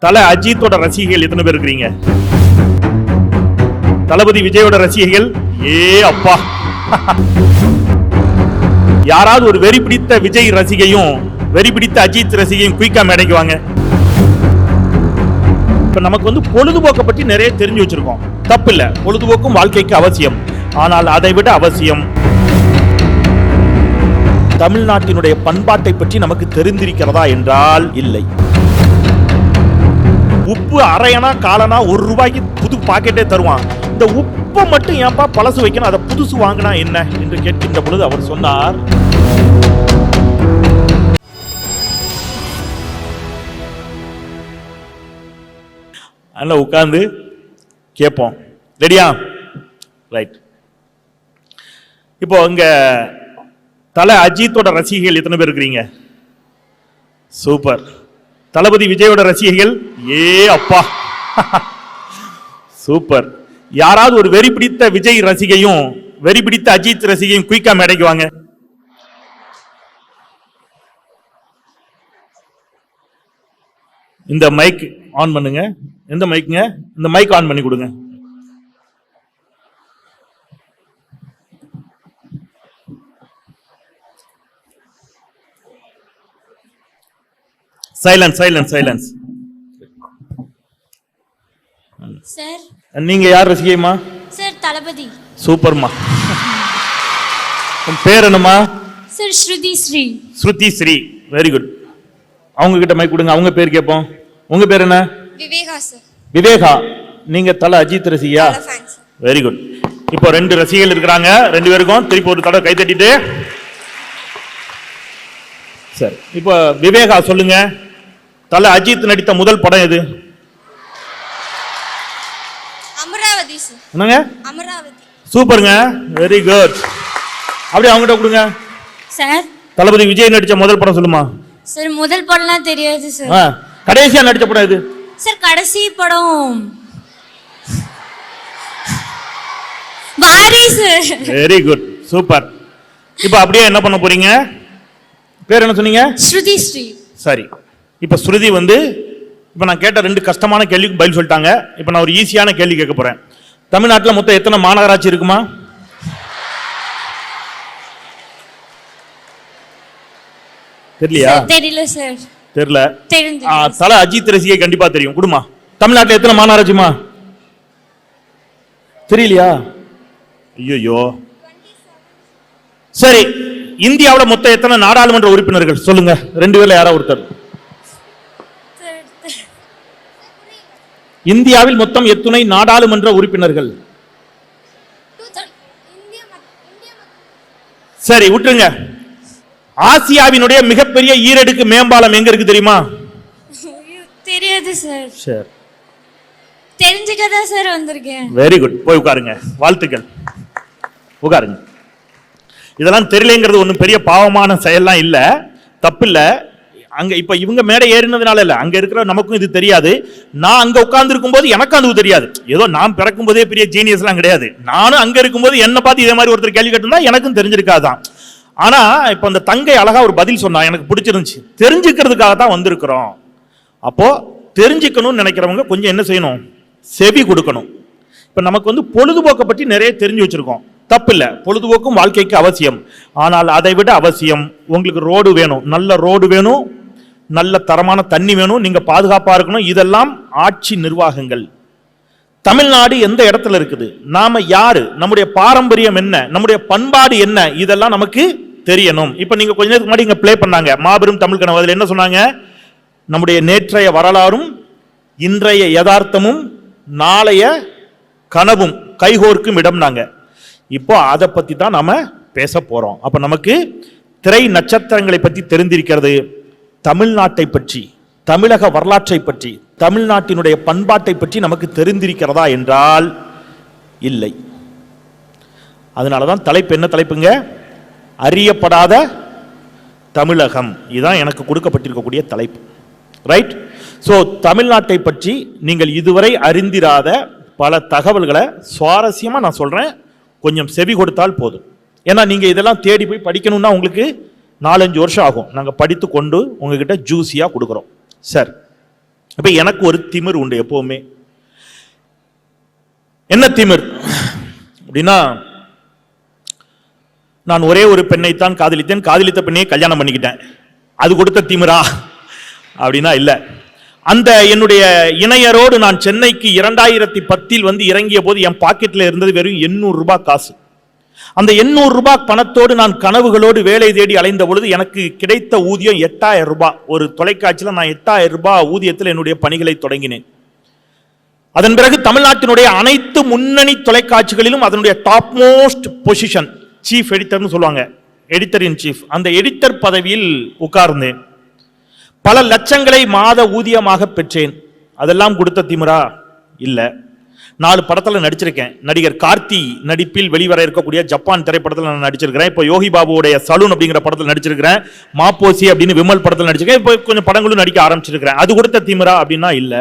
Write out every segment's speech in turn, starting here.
தல அஜித்தோட ரசிகைகள் எத்தனை பேர் இருக்கிறீங்க? தளபதி விஜயோட ரசிகைகள் அப்பா யாராவது ஒரு வெறி பிடித்த விஜய் ரசிகையும் வெறி பிடித்த அஜித் ரசிகையும் குயிக்கா மேடைக்கு வாங்க. இப்ப நமக்கு பொழுதுபோக்கை பற்றி நிறைய தெரிஞ்சு வச்சிருக்கோம், தப்பு இல்ல. பொழுதுபோக்கும் வாழ்க்கைக்கு அவசியம். ஆனால் அதை விட அவசியம் தமிழ்நாட்டினுடைய பண்பாட்டை பற்றி நமக்கு தெரிந்திருக்கிறதா என்றால் இல்லை. உப்பு அரையனா காலனா ₹1 புது பாக்கெட்டே தருவான். இந்த உப்பை மட்டும் ஏன்பா பழசு வைக்கணும், அதை புதுசு வாங்கினா என்ன என்று கேட்கின்ற பொழுது அவர் சொன்னார், அதனால உட்கார்ந்து கேட்போம். ரெடியா? ரைட். இப்போ இங்க தல அஜித்தோட ரசிகைகள் எத்தனை பேர் இருக்கிறீங்க? சூப்பர். தளபதி விஜயோட ரசிகைகள் அப்பா சூப்பர். யாராவது ஒரு வெறி பிடித்த விஜய் ரசிகையும் வெறி பிடித்த அஜித் ரசிகையும் குயிக்கா மேடைக்கு வாங்க. இந்த மைக் ஆன் பண்ணுங்க. எந்த மைக்குங்க? இந்த மைக் ஆன் பண்ணி கொடுங்க. Silence silence silence. சார், நீங்க யார் ரசிகைமா? சார் தளபதி. சூப்பர்மா. உன் பேர் என்னம்மா? சார் ஸ்ருதி ஸ்ரீ. ஸ்ருதி ஸ்ரீ, வெரி குட். அவங்க கிட்ட மைக் கொடுங்க, அவங்க பேர் கேட்போம். உங்க பேர் என்ன? விவேகா சார். விவேகா, நீங்க தல அஜித் ரசிகையா? Very good. இப்போ 2 ரசிகைகள் இருக்கிறாங்க, 2 பேருக்கும் திருப்பி ஒரு தடவை கை தட்டிட்டு. சரி, இப்போ விவேகா சொல்லுங்க, தல அஜித் நடித்த முதல் படம் எது? அமராவதி சார். என்னங்க? அமராவதி. சூப்பருங்க, வெரி குட். அப்படியே அவங்ககிட்ட கொடுங்க. சார், தளபதி விஜய் நடிச்ச முதல் படம் சொல்லுமா? சார் முதல் படம்லாம் தெரியாது சார். கடைசியா நடிச்ச படம் எது? சார் கடைசி படம் வாரிசு. Very good, super. இப்போ அப்படியே என்ன பண்ண போறீங்க? பேர் என்ன சொன்னீங்க? ஸ்ருதி ஸ்ரீ. சரி, இப்ப ஸ்ருதி இப்ப நான் கேட்ட 2 கஷ்டமான கேள்விக்கு பதில் சொல்லிட்டாங்க. இப்ப நான் ஒரு ஈஸியான கேள்வி கேட்க போறேன். தமிழ்நாட்டில் மொத்தம் எத்தனை மாநகராட்சி இருக்குமா? தெரியலையா? தெரியல சார். தெரியல. தெரிஞ்சு. தல அஜித் ரசிகை கண்டிப்பா தெரியும். குடுமா, தமிழ்நாட்டில் எத்தனை மாநகராட்சிமா? தெரியலையா? ஐயோ. சரி, இந்தியாவில் மொத்தம் எத்தனை நாடாளுமன்ற உறுப்பினர்கள் சொல்லுங்க? 2 பேர்ல யாரா ஒருத்தர். இந்தியாவில் மொத்தம் எத்தனை நாடாளுமன்ற உறுப்பினர்கள்? சரி விட்டுருங்க. ஆசியாவினுடைய மிகப்பெரிய ஈரடுக்கு மேம்பாலம் எங்க இருக்கு தெரியுமா? தெரியாது சார். சரி, தெரிஞ்சுக்கதா சார் வந்திருக்கேன். வெரி குட், போய் உட்காருங்க. வாழ்த்துக்கள், உட்காருங்க. இதெல்லாம் தெரியலங்கிறது ஒன்றும் பெரிய பாவமான செயல்லாம் இல்லை, தப்பு இல்லை. அங்க இப்ப இவங்க மேடை ஏறினதுனால இல்ல, அங்க இருக்கிற நமக்கும் இது தெரியாது. நான் அங்க உட்கார்ந்து இருக்கும் போது எனக்கும் அது தெரியாது. ஏதோ நான் பிறக்கும் போதே பெரிய ஜீனியஸ் எல்லாம் கிடையாது. நானும் அங்க இருக்கும்போது என்ன பார்த்து இதே மாதிரி ஒருத்தர் கேள்வி கேட்டிருந்தா எனக்கும் தெரிஞ்சிருக்காதான். ஆனா இப்ப அந்த தங்கை அழகா ஒரு பதில் சொன்னா, எனக்கு பிடிச்சிருந்துச்சு. தெரிஞ்சுக்கிறதுக்காக தான் வந்திருக்கிறோம். அப்போ தெரிஞ்சுக்கணும்னு நினைக்கிறவங்க கொஞ்சம் என்ன செய்யணும்? செவி கொடுக்கணும். இப்ப நமக்கு பொழுதுபோக்கை பற்றி நிறைய தெரிஞ்சு வச்சிருக்கோம், தப்பு இல்ல. பொழுதுபோக்கும் வாழ்க்கைக்கு அவசியம். ஆனால் அதை விட அவசியம் உங்களுக்கு ரோடு வேணும், நல்ல ரோடு வேணும், நல்ல தரமான தண்ணி வேணும், நீங்க பாதுகாப்பா இருக்கணும். இதெல்லாம் ஆட்சி நிர்வாகங்கள். தமிழ்நாடு எந்த இடத்துல இருக்குது, நாம யாரு, நம்முடைய பாரம்பரியம் என்ன, நம்முடைய பண்பாடு என்ன, இதெல்லாம் நமக்கு தெரியணும். இப்ப நீங்க கொஞ்ச நேரத்துக்கு முன்னாடி இங்க ப்ளே பண்ணாங்க மாபெரும் தமிழ் கனவு. அதுல என்ன சொன்னாங்க? நம்முடைய நேற்றைய வரலாறும் இன்றைய யதார்த்தமும் நாளைய கனவும் கைகோர்க்கும் இடம்னாங்க. இப்போ அதை பத்தி தான் நாம பேச போறோம். அப்ப நமக்கு திரை நட்சத்திரங்களை பற்றி தெரிந்திருக்கிறது. தமிழ்நாட்டை பற்றி, தமிழக வரலாற்றை பற்றி, தமிழ்நாட்டினுடைய பண்பாட்டை பற்றி நமக்கு தெரிந்திருக்கிறதா என்றால் இல்லை. அதனாலதான் தலைப்பு என்ன தலைப்புங்க? அறியப்படாத தமிழகம். இதுதான் எனக்கு கொடுக்கப்பட்டிருக்கக்கூடிய தலைப்பு. ரைட். ஸோ தமிழ்நாட்டை பற்றி நீங்கள் இதுவரை அறிந்திராத பல தகவல்களை சுவாரஸ்யமா நான் சொல்றேன், கொஞ்சம் செவி கொடுத்தால் போதும். ஏன்னா நீங்க இதெல்லாம் தேடி போய் படிக்கணும்னா உங்களுக்கு 4-5 வருஷம் ஆகும். நாங்கள் படித்து கொண்டு உங்ககிட்ட ஜூஸியாக கொடுக்குறோம். சார், அப்ப எனக்கு ஒரு திமிர் உண்டு எப்பவுமே. என்ன திமிர் அப்படின்னா, நான் ஒரே ஒரு பெண்ணைத்தான் காதலித்தேன், காதலித்த பெண்ணையே கல்யாணம் பண்ணிக்கிட்டேன். அது கொடுத்த திமிரா அப்படின்னா இல்ல. அந்த என்னுடைய இணையரோடு நான் சென்னைக்கு 2010 வந்து இறங்கிய போது என் பாக்கெட்ல இருந்தது வெறும் 800 ரூபாய் காசு. அந்த 800 ரூபாய் பணத்தோடு நான் கனவுகளோடு வேலை தேடி அலைந்த பொழுது எனக்கு கிடைத்த ஊதியம் 8000 ரூபாய். ஒரு தொலைக்காட்சியில் நான் 8000 ரூபாய் ஊதியத்தில் என்னுடைய பணிகளை தொடங்கினேன். அதன் பிறகு தமிழ்நாட்டினுடைய அனைத்து முன்னணி தொலைக்காட்சிகளிலும் அதனுடைய டாப் மோஸ்ட் பொசிஷன் சீஃப் எடிட்டர்னு சொல்லுவாங்க, எடிட்டர் இன் சீஃப், அந்த எடிட்டர் பதவியில் உட்கார்ந்தேன். பல லட்சங்களை மாத ஊதியமாக பெற்றேன். அதெல்லாம் கொடுத்த திமிரா இல்ல. 4 படத்துல நடிச்சிருக்கேன். நடிகர் கார்த்தி நடிப்பில் வெளிவர இருக்கக்கூடிய ஜப்பான் திரைப்படத்தில் நான் நடிச்சிருக்கிறேன். இப்போ யோகி பாபுடைய சலூன் அப்படிங்கிற படத்தில் நடிச்சிருக்கிறேன். மாப்போசி அப்படின்னு விமல் படத்தில் நடிச்சிருக்கேன். இப்போ கொஞ்சம் படங்களும் நடிக்க ஆரம்பிச்சிருக்கிறேன். அது கொடுத்த திமிரா அப்படின்னா இல்ல.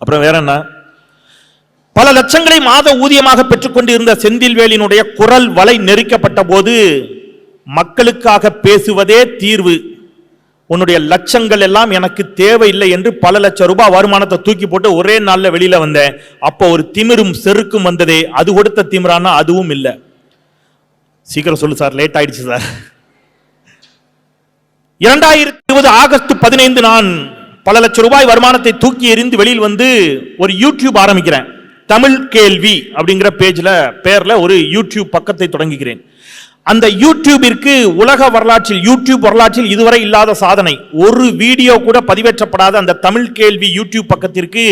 அப்புறம் வேற என்ன? பல லட்சங்களை மாத ஊதியமாக பெற்றுக்கொண்டு இருந்த செந்தில்வேலினுடைய குரல் வலை நெரிக்கப்பட்ட போது மக்களுக்காக பேசுவதே தீர்வு, உன்னுடைய லட்சங்கள் எல்லாம் எனக்கு தேவையில்லை என்று பல லட்சம் ரூபாய் வருமானத்தை தூக்கி போட்டு ஒரே நாள்ல வெளியில வந்தேன். அப்போ ஒரு திமிரும் செருக்கும் வந்ததே, அது கொடுத்த திமிரானா அதுவும் இல்லை. சீக்கிரம் சொல்லு சார், லேட் ஆயிடுச்சு சார். 2020 ஆகஸ்ட் 15 நான் பல லட்சம் ரூபாய் வருமானத்தை தூக்கி எறிந்து வெளியில் வந்து ஒரு யூடியூப் ஆரம்பிக்கிறேன். தமிழ் கேள்வி அப்படிங்கிற பேர்ல ஒரு யூடியூப் பக்கத்தை தொடங்குகிறேன். அந்த யூடியூபிற்கு உலக வரலாற்றில், யூடியூப் வரலாற்றில் இதுவரை இல்லாத சாதனை, ஒரு வீடியோ கூட பதிவேற்றப்படாத அந்த தமிழ் கேள்வி யூடியூப் பக்கத்திற்கு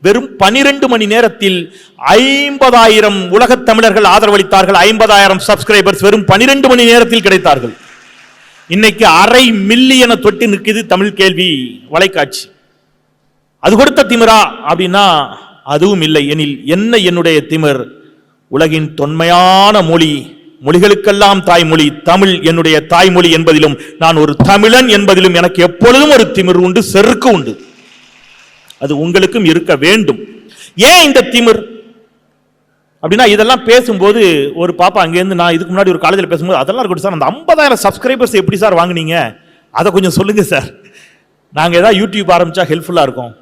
வெறும் 12 மணி நேரத்தில் 50,000 உலகத் தமிழர்கள் ஆதரவளித்தார்கள். 50,000 சப்ஸ்கிரைபர்ஸ் வெறும் 12 மணி நேரத்தில் கிடைத்தார்கள். இன்னைக்கு 500 மில்லியனை தொட்டு நிற்குது தமிழ் கேள்வி வலைக்காட்சி. அது கொடுத்த திமிரா அப்படின்னா அதுவும் இல்லை. எனில் என்ன என்னுடைய திமிர்? உலகின் தொன்மையான மொழி, மொழிகளுக்கெல்லாம் தாய்மொழி தமிழ் என்னுடைய தாய்மொழி என்பதிலும், நான் ஒரு தமிழன் என்பதிலும் எனக்கு எப்பொழுதும் ஒரு திமிர் உண்டு, செருக்கு உண்டு. அது உங்களுக்கும் இருக்க வேண்டும். ஏன் இந்த திமிர் அப்படின்னா, இதெல்லாம் பேசும்போது ஒரு பாப்பா அங்கேருந்து, நான் இதுக்கு முன்னாடி ஒரு காலேஜில் பேசும்போது, அதெல்லாம் இருக்கட்டும் சார், அந்த 50,000 சப்ஸ்கிரைபர்ஸ் எப்படி சார் வாங்குனீங்க, அதை கொஞ்சம் சொல்லுங்க சார், நாங்கள் ஏதாவது யூடியூப் ஆரம்பிச்சா ஹெல்ப்ஃபுல்லாக இருக்கும்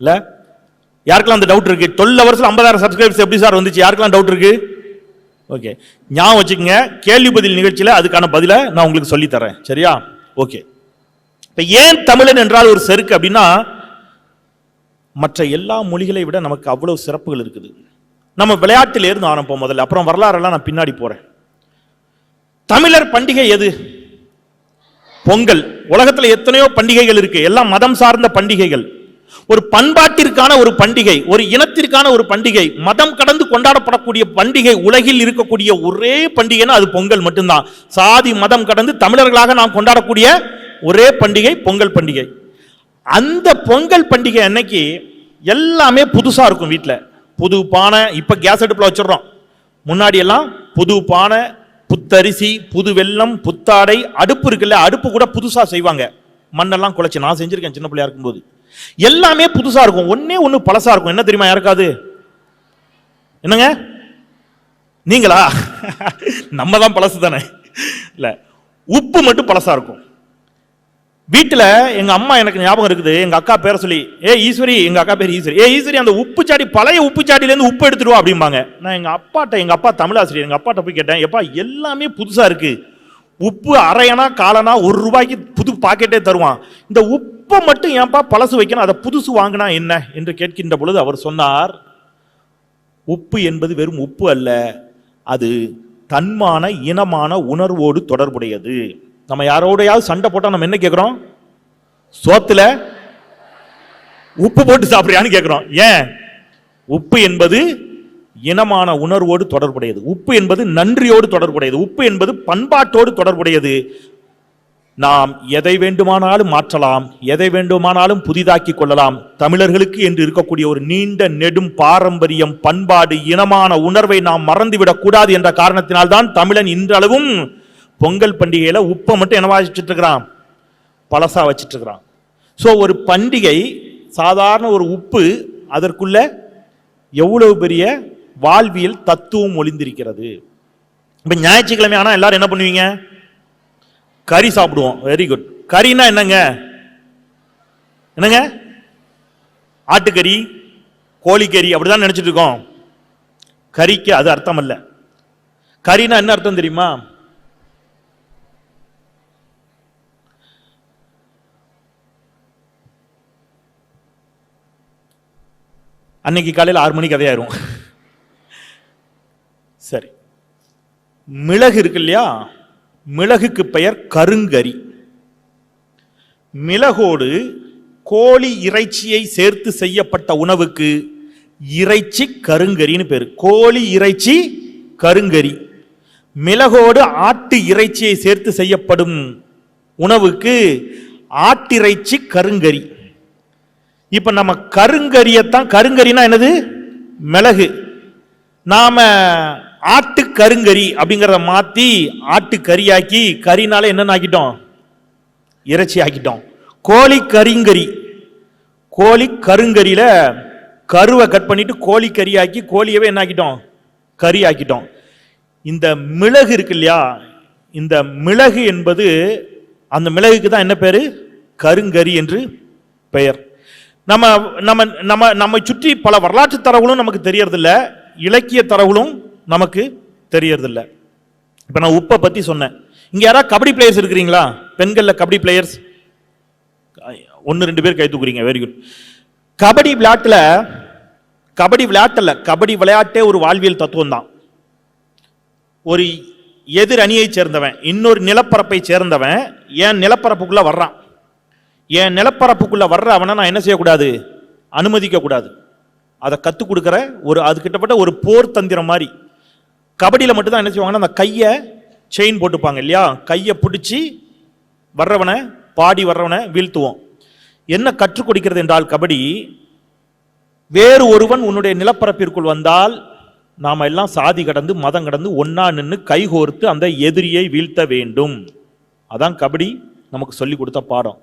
இல்லை? யாருக்கெல்லாம் அந்த டவுட் இருக்கு? 12 ஹவர்ஸில் 50,000 சப்ஸ்கிரைபர்ஸ் எப்படி சார் வந்துச்சு? யாருக்கெல்லாம் டவுட் இருக்கு? ஓகே, ஞாபகம் வச்சுக்கோங்க, கேள்வி பதில் நிகழ்ச்சியில் அதுக்கான பதிலை நான் உங்களுக்கு சொல்லித்தரேன், சரியா? ஓகே. இப்போ ஏன் தமிழன் என்றால் ஒரு செருக்கு அப்படின்னா, மற்ற எல்லா மொழிகளை விட நமக்கு அவ்வளவு சிறப்புகள் இருக்குது. நம்ம விளையாட்டில் இருந்து ஆரம்பிப்போம் முதல்ல, அப்புறம் வரலாறெல்லாம் நான் பின்னாடி போறேன். தமிழர் பண்டிகை எது? பொங்கல். உலகத்துல எத்தனையோ பண்டிகைகள் இருக்கு, எல்லாம் மதம் சார்ந்த பண்டிகைகள். ஒரு பண்பாட்டிற்கான ஒரு பண்டிகை, ஒரு இனத்திற்கான ஒரு பண்டிகை, மதம் கடந்து கொண்டாடப்படக்கூடிய பண்டிகை உலகில் இருக்கக்கூடிய ஒரே பண்டிகைன்னா அது பொங்கல் மட்டும்தான். சாதி மதம் கடந்து தமிழர்களாக நாம் கொண்டாடக்கூடிய ஒரே பண்டிகை பொங்கல் பண்டிகை. அந்த பொங்கல் பண்டிகை அன்னைக்கு எல்லாமே புதுசா இருக்கும். வீட்டில் புது பானை, இப்ப கேஸ் அடுப்புல வச்சிடறோம், முன்னாடி எல்லாம் புது பானை, புத்தரிசி, புது வெல்லம், புத்தாடை, அடுப்பு இருக்குல்ல, அடுப்பு கூட புதுசா செய்வாங்க. மண்ணெல்லாம் குழைச்சி நான் செஞ்சிருக்கேன் சின்ன பிள்ளையா இருக்கும்போது. எல்லாமே புதுசா இருக்கும், ஒன்னே ஒண்ணு பழசா இருக்கும். என்ன தெரியுமா? யாருக்காது? என்னங்க நீங்களா? நம்ம தான் பழசு தானே. இல்ல, உப்பு மட்டும் பழசா இருக்கும். வீட்டுல எங்க அம்மா, எனக்கு ஞாபகம் இருக்குது, எங்க அக்கா பேரை சொல்லி, ஏ ஈஸ்வரி, எங்க அக்கா பேர் ஈஸ்வரி, ஏ ஈஸ்வரி அந்த உப்பு சாடி, பழைய உப்பு சாடியில இருந்து உப்பு எடுத்துருவா அப்படிம்பாங்க. நான் எங்க அப்பா தமிழாசிரியர், எங்க அப்பாட்ட போய் கேட்டேன், எப்பா எல்லாமே புதுசா இருக்கு, உப்பு அரையனா காலனா ₹1 புது பாக்கெட்டே தருவான், இந்த உப்பை மட்டும் ஏன்பா பழசு வைக்கணும், அதை புதுசு வாங்கினா என்ன என்று கேட்கின்ற பொழுது அவர் சொன்னார், உப்பு என்பது வெறும் உப்பு அல்ல, அது தன்மான இனமான உணர்வோடு தொடர்புடையது. நம்ம யாரோடையாவது சண்டை போட்டா நம்ம என்ன கேட்கிறோம்? சோத்துல உப்பு போட்டு சாப்பிடுறியான்னு கேட்கிறோம். ஏன்? உப்பு என்பது இனமான உணர்வோடு தொடர்புடையது, உப்பு என்பது நன்றியோடு தொடர்புடையது, உப்பு என்பது பண்பாட்டோடு தொடர்புடையது. நாம் எதை வேண்டுமானாலும் மாற்றலாம், எதை வேண்டுமானாலும் புதிதாக்கி கொள்ளலாம். தமிழர்களுக்கு என்று இருக்கக்கூடிய ஒரு நீண்ட நெடும் பாரம்பரியம், பண்பாடு, இனமான உணர்வை நாம் மறந்துவிடக் கூடாது என்ற காரணத்தினால்தான் தமிழன் இன்றளவும் பொங்கல் பண்டிகையில உப்பை மட்டும் என்னவா வச்சுட்டு இருக்கிறான்? பழசா வச்சுட்டு இருக்கிறான். ஸோ ஒரு பண்டிகை, சாதாரண ஒரு உப்பு, அதற்குள்ள எவ்வளவு பெரிய வாழ்வியல் தத்துவம் ஒளிந்திருக்கிறது. இப்ப ஞாயிற்றுக்கிழமை ஆனா எல்லாரும் என்ன பண்ணுவீங்க? கறி சாப்பிடுவோம். Very good. கறினா என்னங்க? என்னங்க? ஆட்டுக்கறி, கோழிக்கறி அப்படிதான் நினைச்சிட்டு இருக்கோம். கறிக்கு அது அர்த்தம் அல்ல. கறினா என்ன அர்த்தம் தெரியுமா? அன்னைக்கு காலையில் 6 மணிக்கு கதையாயிரும். சரி, மிளகு இருக்கு இல்லையா, மிளகுக்கு பெயர் கருங்கரி. மிளகோடு கோழி இறைச்சியை சேர்த்து செய்யப்பட்ட உணவுக்கு இறைச்சி கருங்கரின்னு பேரு. கோழி இறைச்சி கருங்கரி. மிளகோடு ஆட்டு இறைச்சியை சேர்த்து செய்யப்படும் உணவுக்கு ஆட்டிறைச்சி கருங்கரி. இப்ப நம்ம கருங்கரியத்தான், கருங்கரினா என்னது? மிளகு. நாம ஆட்டு கருங்கரி அப்படிங்கிறத மாத்தி ஆட்டு கறியாக்கி, கறினால என்னன்னு ஆக்கிட்டோம்? இறைச்சி ஆக்கிட்டோம். கோழி கரிங்கரி. கோழி கருங்கரியில கருவை கட் பண்ணிட்டு கோழி கறியாக்கி கோழியவே என்ன ஆக்கிட்டோம்? கறி ஆக்கிட்டோம். இந்த மிளகு இருக்கு இல்லையா, இந்த மிளகு என்பது, அந்த மிளகுக்கு தான் என்ன பேரு? கருங்கரி என்று பெயர். நம்ம நம்ம நம்ம நம்மை சுற்றி பல வரலாற்று தரவுகளும் நமக்கு தெரியறதில்ல, இலக்கிய தரவுகளும் நமக்கு தெரியறதில்ல. இப்ப நான் உப்பை பத்தி சொன்னேன். இங்க யாராவது கபடி பிளேயர்ஸ் இருக்கிறீங்களா? பெண்கள்ல கபடி பிளேயர்ஸ் 1-2 பேர் கை தூக்குறீங்க. Very good. கபடி விளையாட்டுல, கபடி விளையாட்டே ஒரு வாழ்வியல் தத்துவம் தான். ஒரு எதிர் அணியை சேர்ந்தவன் இன்னொரு நிலப்பரப்பை சேர்ந்தவன் என் நிலப்பரப்புக்குள்ள வர்றான். என் நிலப்பரப்புக்குள்ள வர்ற அவனை நான் என்ன செய்யக்கூடாது? அனுமதிக்க கூடாது. அதை கற்றுக் கொடுக்குற ஒரு, அது கிட்டப்பட்ட ஒரு போர் தந்திரம் மாதிரி. கபடியில் மட்டும்தான் என்ன செய்வாங்கன்னா, அந்த கையை செயின் போட்டுப்பாங்க இல்லையா, கையை பிடிச்சி வர்றவனை, பாடி வர்றவனை வீழ்த்துவோம். என்ன கற்றுக் கொடுக்கிறது என்றால், கபடி, வேறு ஒருவன் உன்னுடைய நிலப்பரப்பிற்குள் வந்தால் நாம எல்லாம் சாதி கடந்து மதம் கடந்து ஒன்னா நின்று கைகோர்த்து அந்த எதிரியை வீழ்த்த வேண்டும். அதான் கபடி நமக்கு சொல்லி கொடுத்த பாடம்.